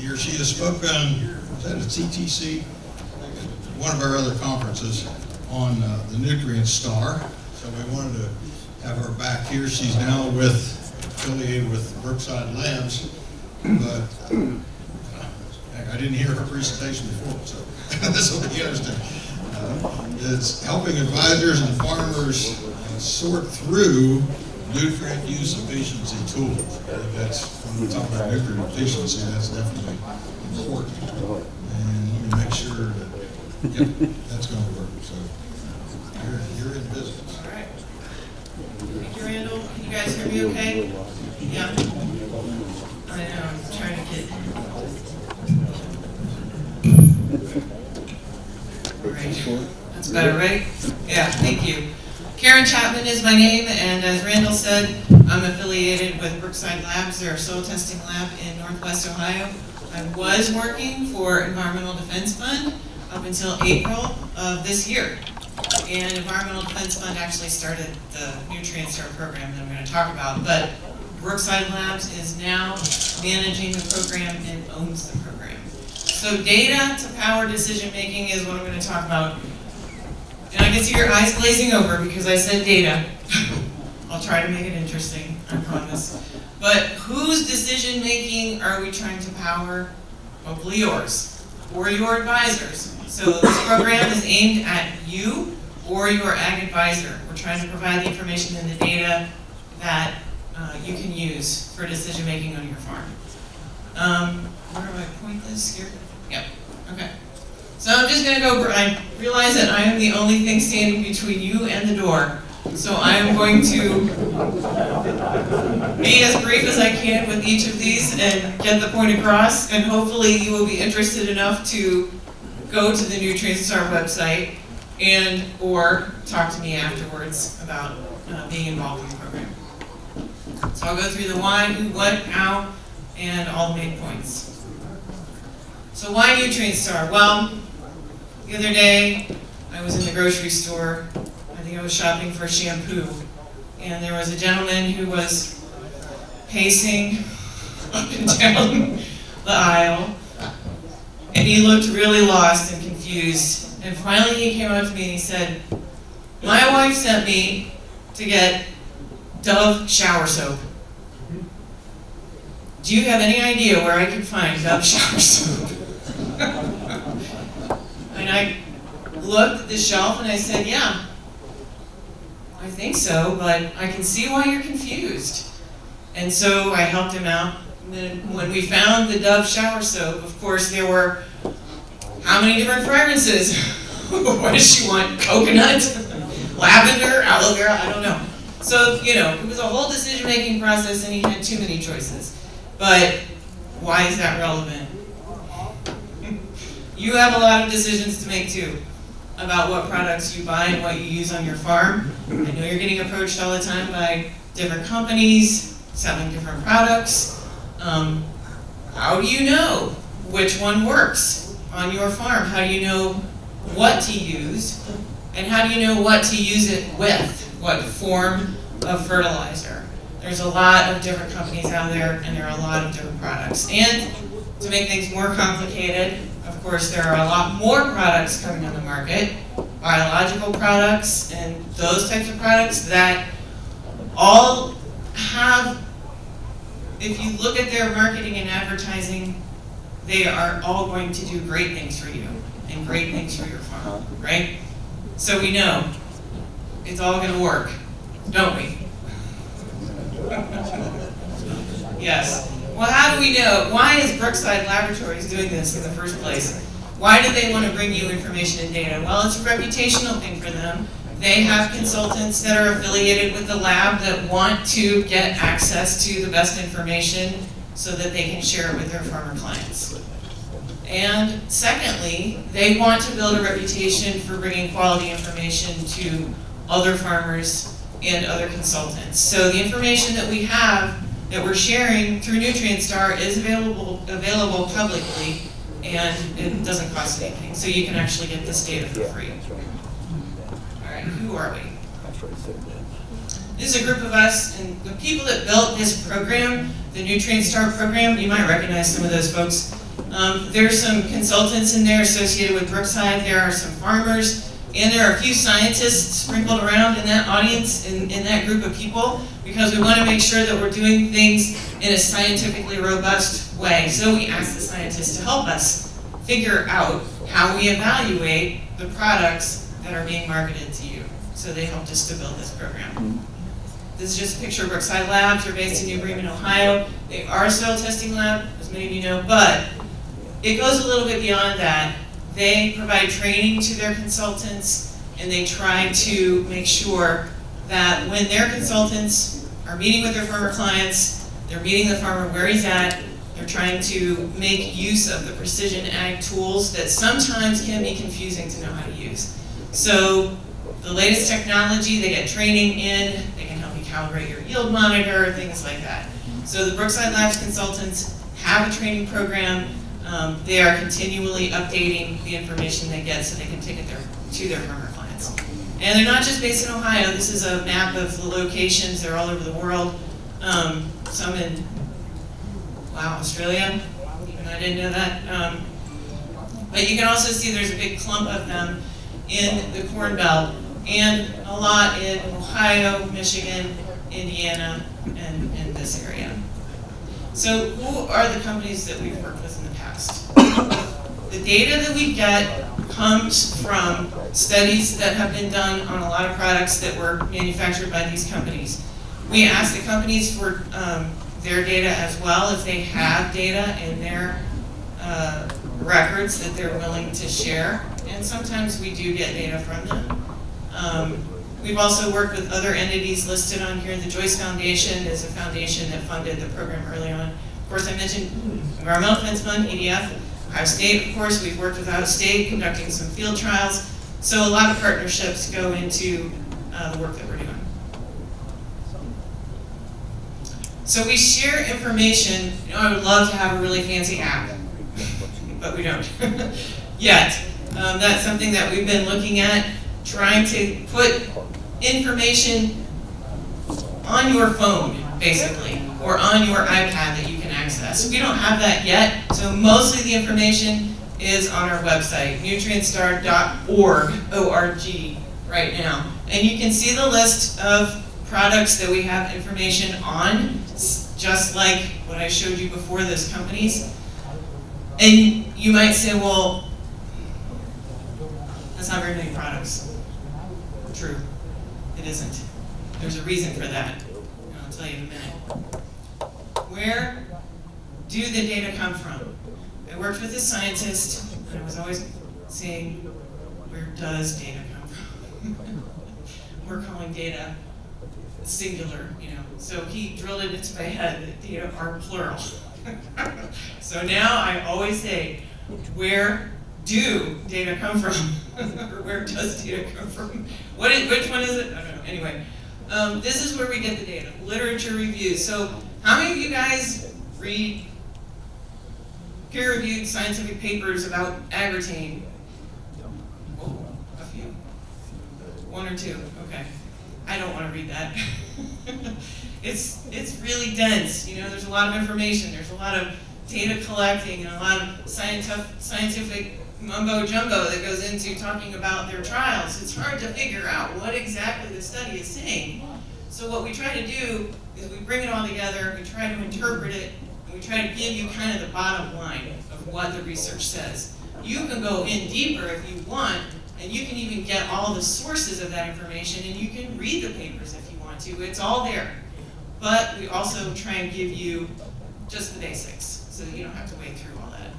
he or she has spoken, was that at CTC? One of our other conferences on the Nutrient Star. So we wanted to have her back here. She's now affiliated with Brookside Labs, but I didn't hear her presentation before, so this will be interesting. It's helping advisors and farmers sort through nutrient use efficiency tools. I think that's, when we talk about nutrient efficiency, that's definitely important. And let me make sure that, yep, that's going to work. So you're in business. All right. Thank you, Randall. Can you guys hear me okay? Yeah. I know, I'm trying to get. All right. That's better, right? Yeah, thank you. Karen Chapman is my name, and as Randall said, I'm affiliated with Brookside Labs. They're a soil testing lab in Northwest Ohio. I was working for Environmental Defense Fund up until April of this year. And Environmental Defense Fund actually started the Nutrient Star program that I'm going to talk about. But Brookside Labs is now managing the program and owns the program. So data to power decision making is what I'm going to talk about. And I can see your eyes glazing over because I said data. I'll try to make it interesting, I promise. But whose decision making are we trying to power? Hopefully yours, or your advisors. So this program is aimed at you or your ag advisor. We're trying to provide the information and the data that you can use for decision making on your farm. Where do I point this here? Yep, okay. So I'm just gonna go, I realize that I am the only thing standing between you and the door. So I am going to be as brief as I can with each of these and get the point across, and hopefully you will be interested enough to go to the Nutrient Star website and or talk to me afterwards about being involved in the program. So I'll go through the why, who, what, how, and all the main points. So why Nutrient Star? Well, the other day I was in the grocery store. I think I was shopping for shampoo, and there was a gentleman who was pacing up and down the aisle, and he looked really lost and confused. And finally he came up to me and he said, "My wife sent me to get Dove shower soap. Do you have any idea where I can find Dove shower soap?" And I looked at the shelf and I said, "Yeah, I think so, but I can see why you're confused." And so I helped him out. And then when we found the Dove shower soap, of course there were how many different fragrances? What does she want? Coconut? Lavender? Aloe vera? I don't know. So, you know, it was a whole decision-making process and he had too many choices. But why is that relevant? You have a lot of decisions to make too about what products you buy and what you use on your farm. I know you're getting approached all the time by different companies selling different products. How do you know which one works on your farm? How do you know what to use? And how do you know what to use it with? What form of fertilizer? There's a lot of different companies out there and there are a lot of different products. And to make things more complicated, of course, there are a lot more products coming on the market, biological products and those types of products that all have, if you look at their marketing and advertising, they are all going to do great things for you and great things for your farm, right? So we know it's all going to work, don't we? Yes. Well, how do we know? Why is Brookside Laboratories doing this in the first place? Why do they want to bring you information and data? Well, it's a reputational thing for them. They have consultants that are affiliated with the lab that want to get access to the best information so that they can share it with their farmer clients. And secondly, they want to build a reputation for bringing quality information to other farmers and other consultants. So the information that we have that we're sharing through Nutrient Star is available publicly, and it doesn't cost anything. So you can actually get this data for free. All right, who are we? This is a group of us, and the people that built this program, the Nutrient Star program, you might recognize some of those folks. There's some consultants in there associated with Brookside, there are some farmers, and there are a few scientists sprinkled around in that audience, in that group of people, because we want to make sure that we're doing things in a scientifically robust way. So we ask the scientists to help us figure out how we evaluate the products that are being marketed to you. So they helped us to build this program. This is just a picture of Brookside Labs. They're based in New Bremen, Ohio. They are a soil testing lab, as many of you know, but it goes a little bit beyond that. They provide training to their consultants, and they try to make sure that when their consultants are meeting with their farmer clients, they're meeting the farmer where he's at, they're trying to make use of the precision ag tools that sometimes can be confusing to know how to use. So the latest technology, they get training in, they can help you calibrate your yield monitor, things like that. So the Brookside Labs consultants have a training program. They are continually updating the information they get so they can take it to their farmer clients. And they're not just based in Ohio. This is a map of the locations. They're all over the world. Some in, Australia. Even I didn't know that. But you can also see there's a big clump of them in the Corn Belt and a lot in Ohio, Michigan, Indiana, and in this area. So who are the companies that we've worked with in the past? The data that we get comes from studies that have been done on a lot of products that were manufactured by these companies. We ask the companies for their data as well, if they have data in their records that they're willing to share, and sometimes we do get data from them. We've also worked with other entities listed on here. The Joyce Foundation is a foundation that funded the program early on. Of course, I mentioned Environmental Defense Fund, EDF. Ohio State, of course, we've worked with Ohio State, conducting some field trials. So a lot of partnerships go into the work that we're doing. So we share information. I would love to have a really fancy app, but we don't yet. That's something that we've been looking at, trying to put information on your phone, basically, or on your iPad that you can access. We don't have that yet, so mostly the information is on our website, nutrientstar.org, O-R-G, right now. And you can see the list of products that we have information on, just like what I showed you before, those companies. And you might say, well, that's not very many products. True, it isn't. There's a reason for that, and I'll tell you in a minute. Where do the data come from? I worked with a scientist, and I was always saying, where does data come from? We're calling data singular, So he drilled it into my head that data are plural. So now I always say, where do data come from? Or where does data come from? Which one is it? I don't know. Anyway, this is where we get the data. Literature reviews. So how many of you guys read peer-reviewed scientific papers about Agritain? Oh, a few. One or two. Okay. I don't want to read that. It's really dense. There's a lot of information. There's a lot of data collecting and a lot of scientific mumbo jumbo that goes into talking about their trials. It's hard to figure out what exactly the study is saying. So what we try to do is we bring it all together, we try to interpret it, and we try to give you kind of the bottom line of what the research says. You can go in deeper if you want, and you can even get all the sources of that information, and you can read the papers if you want to. It's all there. But we also try and give you just the basics, so that you don't have to wade through all that.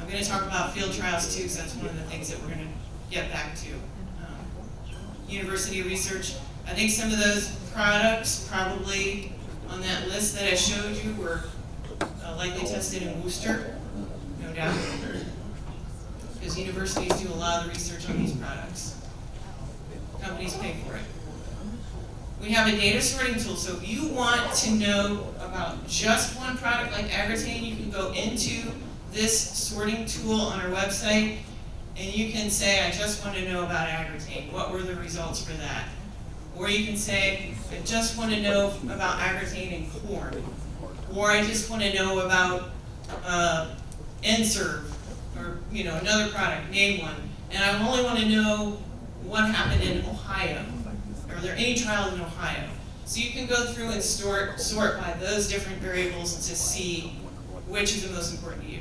I'm going to talk about field trials too, because that's one of the things that we're going to get back to. University research. I think some of those products probably on that list that I showed you were likely tested in Worcester, no doubt. Because universities do a lot of the research on these products. Companies pay for it. We have a data sorting tool, so if you want to know about just one product like Agritain, you can go into this sorting tool on our website, and you can say, I just want to know about Agritain. What were the results for that? Or you can say, I just want to know about Agritain in corn. Or I just want to know about N-Serve, or, you know, another product, name one, and I only want to know what happened in Ohio. Are there any trials in Ohio? So you can go through and sort by those different variables to see which is the most important to you.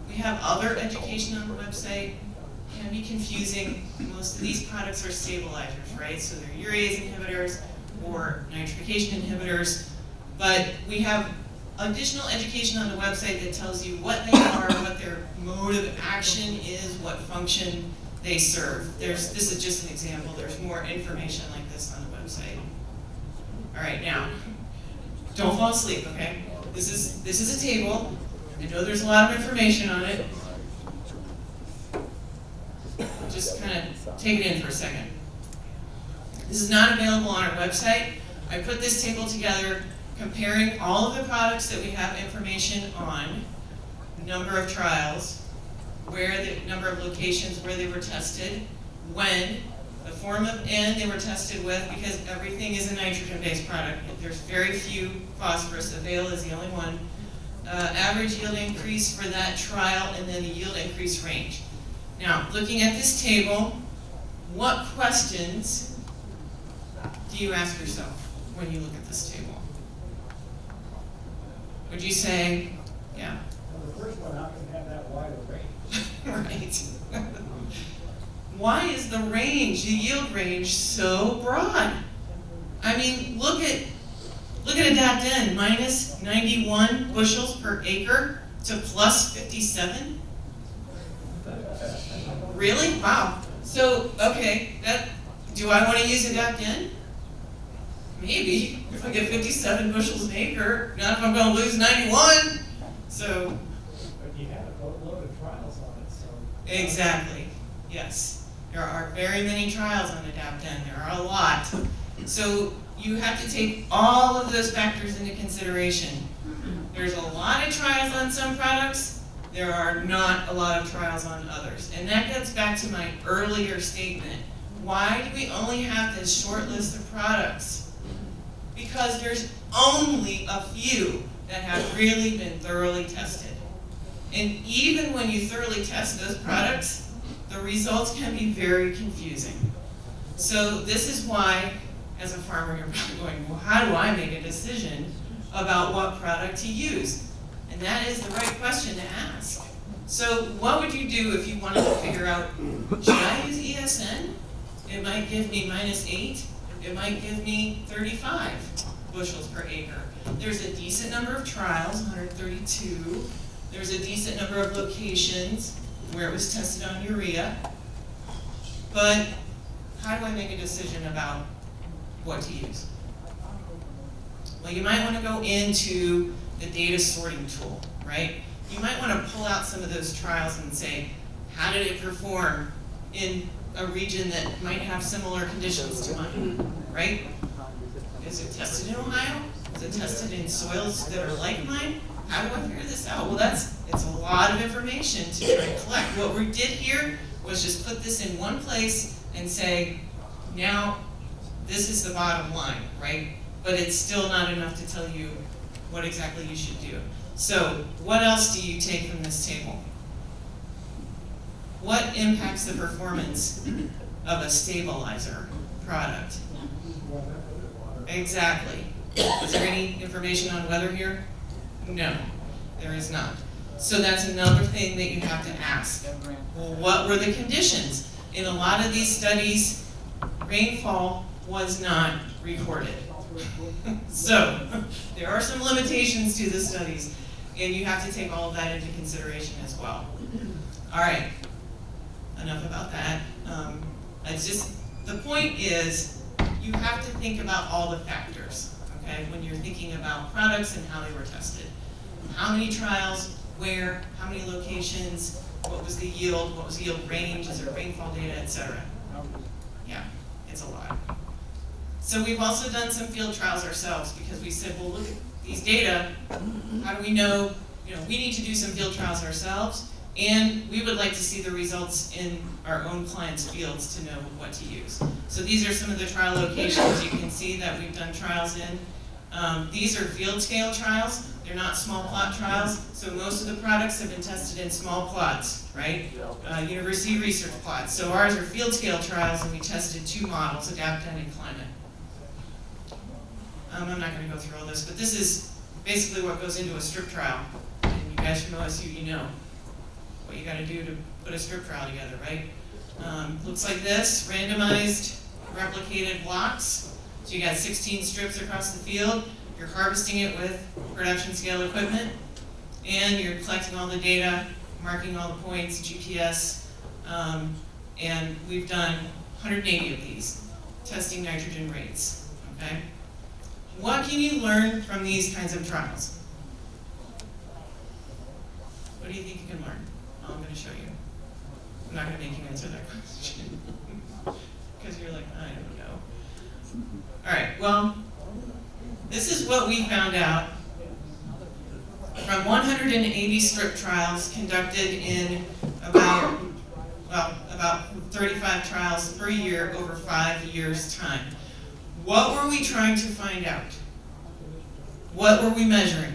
We have other education on the website. It can be confusing. Most of these products are stabilizers, right? So they're urease inhibitors or nitrification inhibitors. But we have additional education on the website that tells you what they are, what their mode of action is, what function they serve. This is just an example. There's more information like this on the website. All right, now, don't fall asleep, okay? This is a table. I know there's a lot of information on it. Just kind of take it in for a second. This is not available on our website. I put this table together comparing all of the products that we have information on, number of trials, where the number of locations where they were tested, when, the form of N they were tested with, because everything is a nitrogen-based product. There's very few phosphorus. Avail is the only one. Average yield increase for that trial, and then the yield increase range. Now, looking at this table, what questions do you ask yourself when you look at this table? Would you say, yeah? Well, the first one, how can you have that wide a range? Right. Why is the range, the yield range, so broad? I mean, look at AdaptN, minus 91 bushels per acre to plus 57. Really? Wow. So, okay, do I want to use AdaptN? Maybe, if I get 57 bushels an acre, not if I'm going to lose 91. So, But you had a boatload of trials on it, so. exactly, yes. There are very many trials on AdaptN, there are a lot. So you have to take all of those factors into consideration. There's a lot of trials on some products, there are not a lot of trials on others. And that gets back to my earlier statement. Why do we only have this short list of products? Because there's only a few that have really been thoroughly tested. And even when you thoroughly test those products, the results can be very confusing. So this is why, as a farmer, you're probably going, well, how do I make a decision about what product to use? And that is the right question to ask. So what would you do if you wanted to figure out, should I use ESN? It might give me -8. It might give me 35 bushels per acre. There's a decent number of trials, 132. There's a decent number of locations where it was tested on urea. But how do I make a decision about what to use? Well, you might want to go into the data sorting tool, right? You might want to pull out some of those trials and say, how did it perform in a region that might have similar conditions to mine, right? Is it tested in Ohio? Is it tested in soils that are like mine? How do I figure this out? Well, it's a lot of information to try and collect. What we did here was just put this in one place and say, now this is the bottom line, right? But it's still not enough to tell you what exactly you should do. So what else do you take from this table? What impacts the performance of a stabilizer product? Exactly. Is there any information on weather here? No, there is not. So that's another thing that you have to ask. Well, what were the conditions? In a lot of these studies, rainfall was not recorded. So there are some limitations to the studies, and you have to take all of that into consideration as well. All right, enough about that. It's just, the point is, you have to think about all the factors, okay, when you're thinking about products and how they were tested. How many trials, where, how many locations, what was the yield, what was the yield range, is there rainfall data, etc. Yeah, it's a lot. So we've also done some field trials ourselves because we said, well, look at these data, how do we know, we need to do some field trials ourselves, and we would like to see the results in our own clients' fields to know what to use. So these are some of the trial locations you can see that we've done trials in. These are field scale trials. They're not small plot trials. So most of the products have been tested in small plots, right? University research plots. So ours are field scale trials, and we tested 2 models, Adapten and Climate. I'm not going to go through all this, but this is basically what goes into a strip trial. And you guys from OSU, you know what you got to do to put a strip trial together, right? Looks like this, randomized, replicated blocks. So you got 16 strips across the field. You're harvesting it with production scale equipment, and you're collecting all the data, marking all the points, GPS, and we've done 180 of these, testing nitrogen rates, okay? What can you learn from these kinds of trials? What do you think you can learn? Oh, I'm going to show you. I'm not going to make you answer that question, because you're like, I don't know. All right, well, this is what we found out from 180 strip trials conducted in about 35 trials per year over 5 years' time. What were we trying to find out? What were we measuring?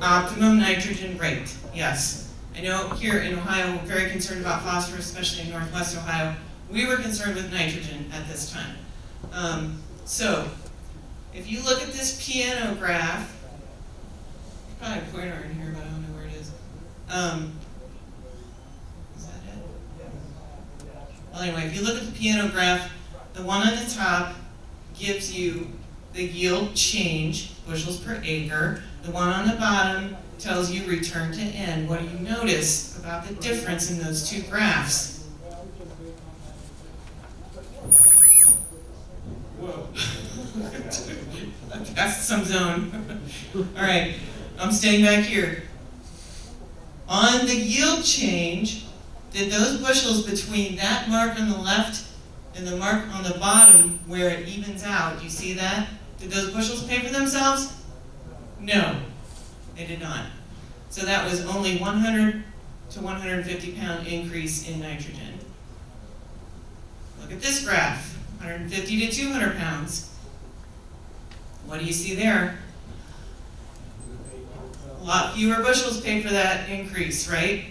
Optimum nitrogen rate, yes. I know here in Ohio, we're very concerned about phosphorus, especially in Northwest Ohio. We were concerned with nitrogen at this time. So, if you look at this piano graph, there's probably a pointer in here, but I don't know where it is. Is that it? Well, anyway, if you look at the piano graph, the one on the top gives you the yield change, bushels per acre. The one on the bottom tells you return to end. What do you notice about the difference in those 2 graphs? Whoa. That's some zone. All right, I'm staying back here. On the yield change, did those bushels between that mark on the left and the mark on the bottom where it evens out, you see that? Did those bushels pay for themselves? No, they did not. So that was only 100 to 150 pound increase in nitrogen. Look at this graph, 150 to 200 pounds. What do you see there? A lot fewer bushels paid for that increase, right?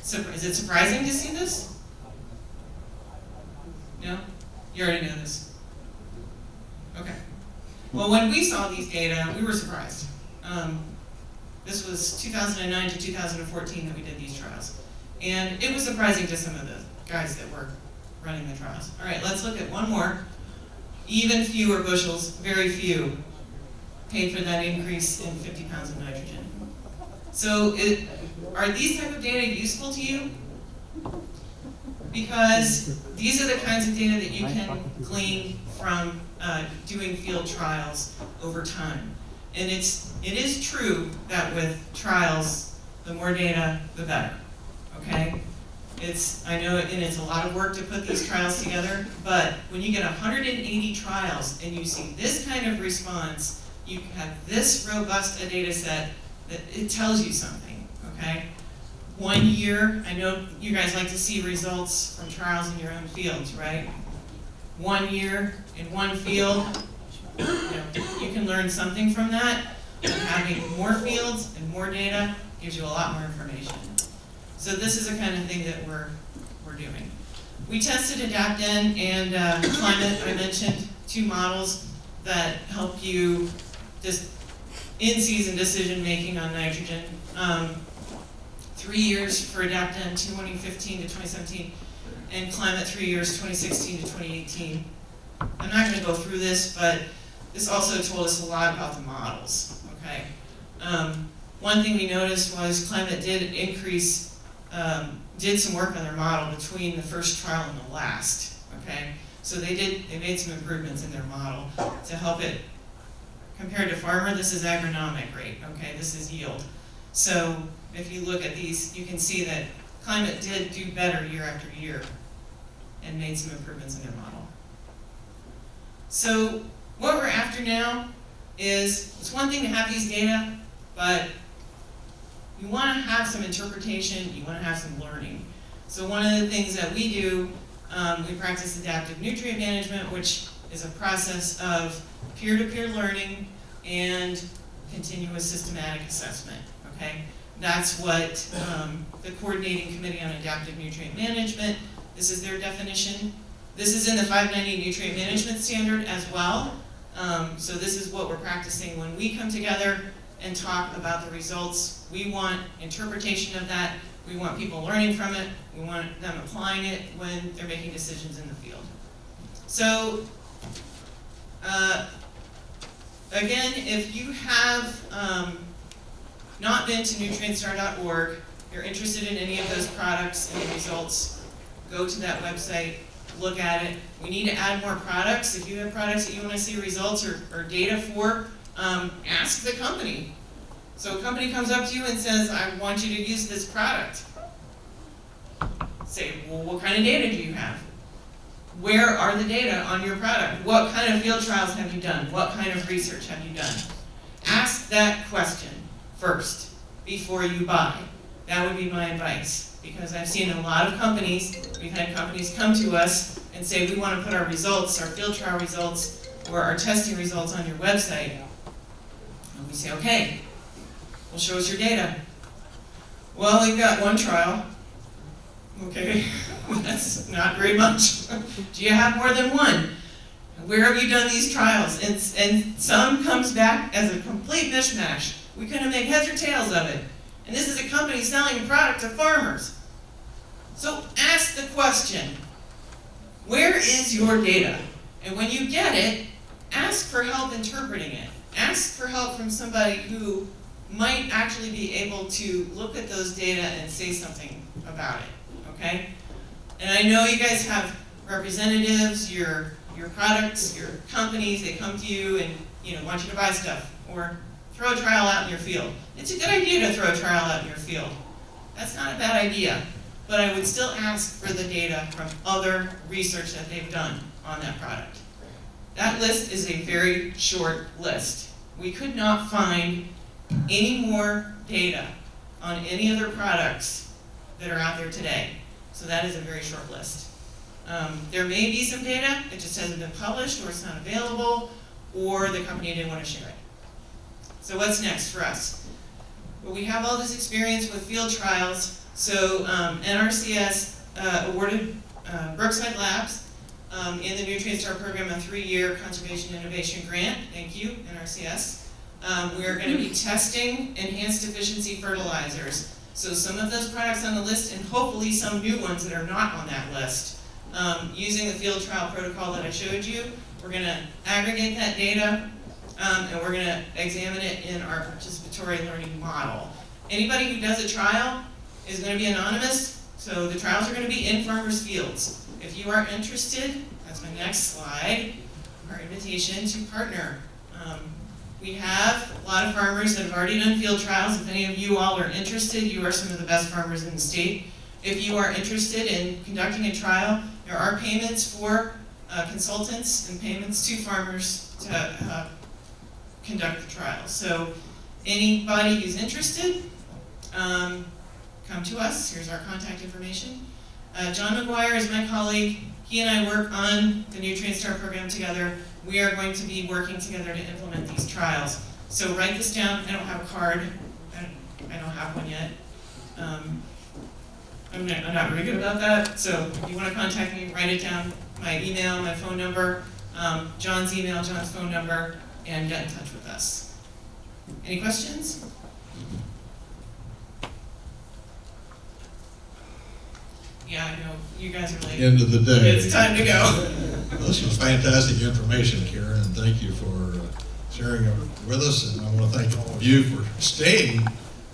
So is it surprising to see this? No? You already know this. Okay. Well, when we saw these data, we were surprised. This was 2009 to 2014 that we did these trials. And it was surprising to some of the guys that were running the trials. All right, let's look at one more. Even fewer bushels, very few, paid for that increase in 50 pounds of nitrogen. So are these type of data useful to you? Because these are the kinds of data that you can glean from doing field trials over time. And it is true that with trials, the more data, the better, okay? I know, and it's a lot of work to put these trials together, but when you get 180 trials and you see this kind of response, you have this robust a data set, that it tells you something, okay? 1 year, I know you guys like to see results from trials in your own fields, right? 1 year in one field, you can learn something from that. And having more fields and more data gives you a lot more information. So this is the kind of thing that we're doing. We tested Adapten and Climate. I mentioned 2 models that help you just in-season decision making on nitrogen. 3 years for Adapten, 2015 to 2017, and Climate 3 years, 2016 to 2018. I'm not going to go through this, but this also told us a lot about the models. Okay. One thing we noticed was Climate did increase, did some work on their model between the first trial and the last. Okay. So they made some improvements in their model to help it. Compared to farmer, this is agronomic rate. Okay, this is yield. So if you look at these, you can see that Climate did do better year after year and made some improvements in their model. So what we're after now is, it's one thing to have these data, but you want to have some interpretation, you want to have some learning. So one of the things that we do, we practice adaptive nutrient management, which is a process of peer-to-peer learning and continuous systematic assessment, okay? That's what the Coordinating Committee on Adaptive Nutrient Management, this is their definition. This is in the 590 Nutrient Management Standard as well. So this is what we're practicing when we come together and talk about the results. We want interpretation of that. We want people learning from it. We want them applying it when they're making decisions in the field. So, again, if you have not been to nutrientstar.org, you're interested in any of those products and the results, go to that website, look at it. We need to add more products. If you have products that you want to see results or data for, ask the company. So a company comes up to you and says, I want you to use this product. Say, well, what kind of data do you have? Where are the data on your product? What kind of field trials have you done? What kind of research have you done? Ask that question first before you buy. That would be my advice, because I've seen a lot of companies, we've had companies come to us and say, we want to put our results, our field trial results, or our testing results on your website. And we say, okay, well, show us your data. Well, we've got one trial. Okay, that's not very much. Do you have more than one? Where have you done these trials? And some comes back as a complete mishmash. We couldn't make heads or tails of it. And this is a company selling a product to farmers. So ask the question, where is your data? And when you get it, ask for help interpreting it. Ask for help from somebody who might actually be able to look at those data and say something about it, okay? And I know you guys have representatives, your products, your companies, they come to you and want you to buy stuff or throw a trial out in your field. It's a good idea to throw a trial out in your field. That's not a bad idea, but I would still ask for the data from other research that they've done on that product. That list is a very short list. We could not find any more data on any other products that are out there today. So that is a very short list. There may be some data, it just hasn't been published, or it's not available, or the company didn't want to share it. So what's next for us? Well, we have all this experience with field trials. So NRCS awarded Brookside Labs in the Nutrient Star program a 3-year conservation innovation grant. Thank you, NRCS. We are going to be testing enhanced efficiency fertilizers. So some of those products on the list, and hopefully some new ones that are not on that list. Using the field trial protocol that I showed you, we're going to aggregate that data, and we're going to examine it in our participatory learning model. Anybody who does a trial is going to be anonymous, so the trials are going to be in farmers' fields. If you are interested, that's my next slide, our invitation to partner. We have a lot of farmers that have already done field trials. If any of you all are interested, you are some of the best farmers in the state. If you are interested in conducting a trial, there are payments for consultants and payments to farmers to conduct the trial. So anybody who's interested, come to us. Here's our contact information. John McGuire is my colleague. He and I work on the Nutrient Star program together. We are going to be working together to implement these trials. So write this down. I don't have a card. I don't have one yet. I'm not very good about that. So if you want to contact me, write it down. My email, my phone number, John's email, John's phone number, and get in touch with us. Any questions? Yeah, I know, you guys are late. End of the day. It's time to go. This was fantastic information, Karen, and thank you for sharing it with us. And I want to thank all of you for staying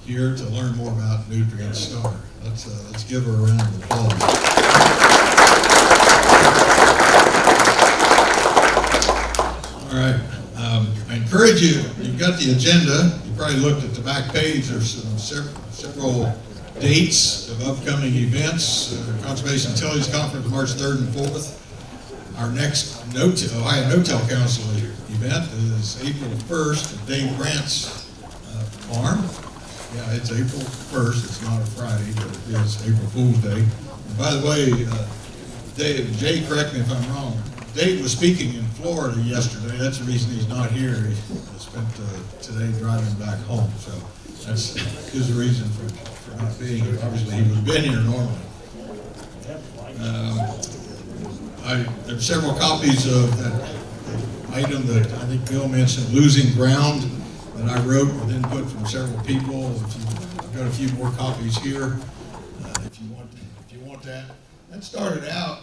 here to learn more about Nutrient Star. Let's give her a round of applause. All right. I encourage you, you've got the agenda. You probably looked at the back page. There's several dates of upcoming events. Conservation Intelligence Conference, March 3rd and 4th. Our next Ohio No-Till Council event is April 1st at Dave Grant's farm. Yeah, it's April 1st. It's not a Friday, but it is April Fool's Day. And by the way, Jay, correct me if I'm wrong, Dave was speaking in Florida yesterday. That's the reason he's not here. He spent today driving back home, so that's his reason for not being here. Obviously, he would have been here normally. There are several copies of that item that I think Bill mentioned, Losing Ground, that I wrote with input from several people. I've got a few more copies here if you want that. That started out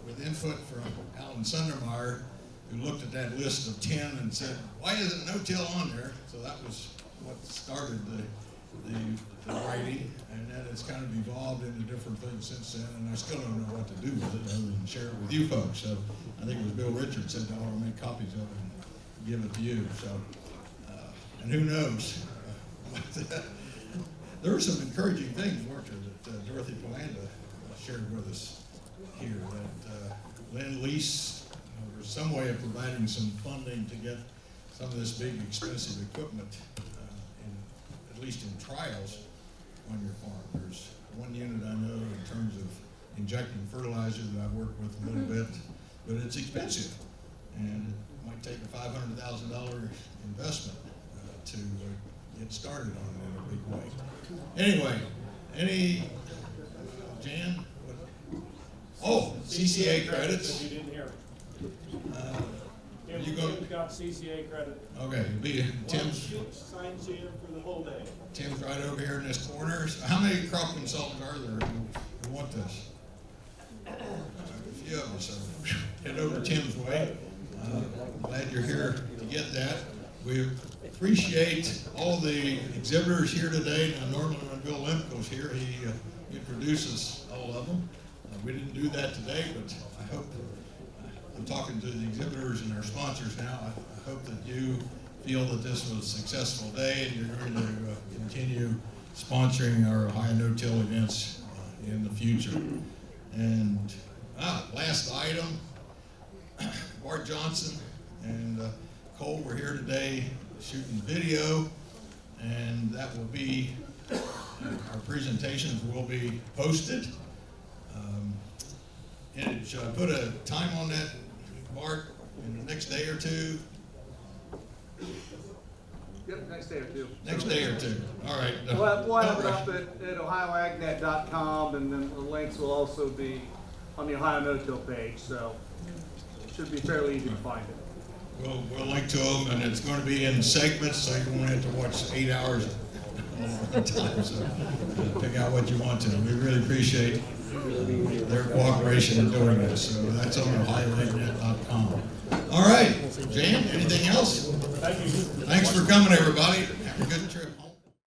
with input from Alan Sundermeyer, who looked at that list of 10 and said, why isn't no-till on there? So that was what started the writing, and then it's kind of evolved into different things since then, and I still don't know what to do with it other than share it with you folks. So I think it was Bill Richards said, I want to make copies of it and give it to you. So, and who knows? There were some encouraging things, weren't there, that Dorothy Polanda shared with us here, that Lend-Lease was some way of providing some funding to get some of this big expensive equipment, at least in trials on your farm. There's one unit I know in terms of injecting fertilizer that I've worked with a little bit, but it's expensive, and it might take a $500,000 investment to get started on it in a big way. Anyway, Jan? Oh, CCA credits. You didn't hear. You go. Tim's got CCA credit. Okay, Tim's. One signs in for the whole day. Tim's right over here in this corner. So how many crop consultants are there who want this? A few of us. So head over Tim's way. Glad you're here to get that. We appreciate all the exhibitors here today. Now, normally when Bill Lemko's here, he introduces all of them. We didn't do that today, but I hope, I'm talking to the exhibitors and our sponsors now, I hope that you feel that this was a successful day and you're going to continue sponsoring our Ohio No-Till events in the future. And last item, Bart Johnson and Cole were here today shooting video, and that will be, our presentations will be posted. And should I put a time on that, Bart, in the next day or two? Yep, next day or two. Next day or two, all right. We'll have it Don't up rush. at ohioagnet.com, and then the links will also be on the Ohio No-Till page, so it should be fairly easy to find it. We'll link to them, and it's going to be in segments, so you won't have to watch 8 hours all the time. So pick out what you want to. We really appreciate their cooperation in doing this. So that's on ohioagnet.com. All right, Jan, anything else? Thank you. Thank